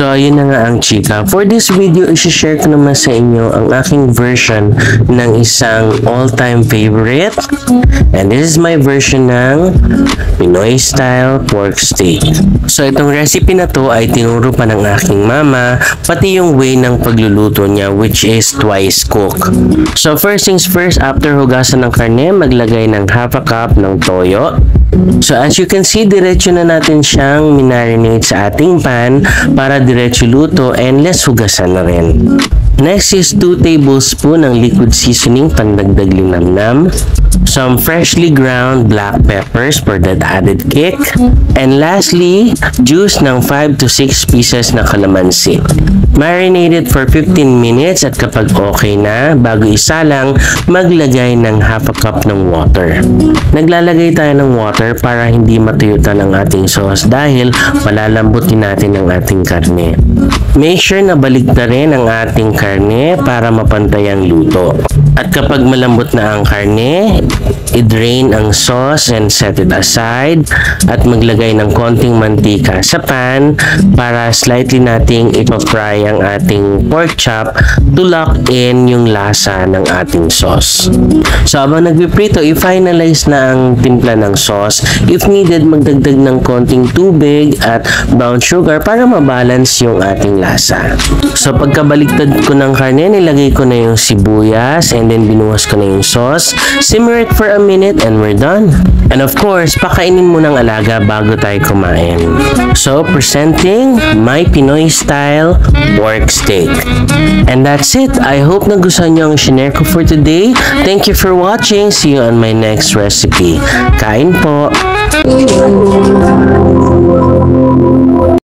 So, ayun na nga ang chika. For this video, isi-share ko naman sa inyo ang aking version ng isang all-time favorite. And this is my version ng Pinoy style pork steak. So, itong recipe na to ay tinuro pa ng aking mama, pati yung way ng pagluluto niya, which is twice cook. So, first things first, after hugasan ng karne, maglagay ng half a cup ng toyo. So, as you can see, diretso na natin siyang minarinate sa ating pan para diretso luto and less hugasan na rin. Next is 2 tablespoons ng liquid seasoning pandagdag linamnam, some freshly ground black peppers for that added kick, and lastly, juice ng 5 to 6 pieces na kalamansi. Marinate it for 15 minutes at kapag okay na, bago isalang, maglagay ng half a cup ng water. Naglalagay tayo ng water para hindi matuyutan ang ating sauce dahil palalambutin natin ang ating karne. Make sure na baligtarin ang ating karne para mapantay ang luto. At kapag malambot na ang karne, i-drain ang sauce and set it aside at maglagay ng konting mantika sa pan para slightly nating ipafry ang ating pork chop to lock in yung lasa ng ating sauce. So habang nagpiprito, i-finalize na ang timpla ng sauce. If needed, magdagdag ng konting tubig at brown sugar para mabalance yung ating lasa. So pagkabaligtad ko ng karne, nilagay ko na yung sibuyas and then binuhos ko na yung sauce. Simmer it for a minute and we're done. And of course, pakainin mo ng alaga bago tayo kumain. So, presenting my Pinoy style pork steak. And that's it. I hope nagustuhan nyo ang shinare ko for today. Thank you for watching. See you on my next recipe. Kain po!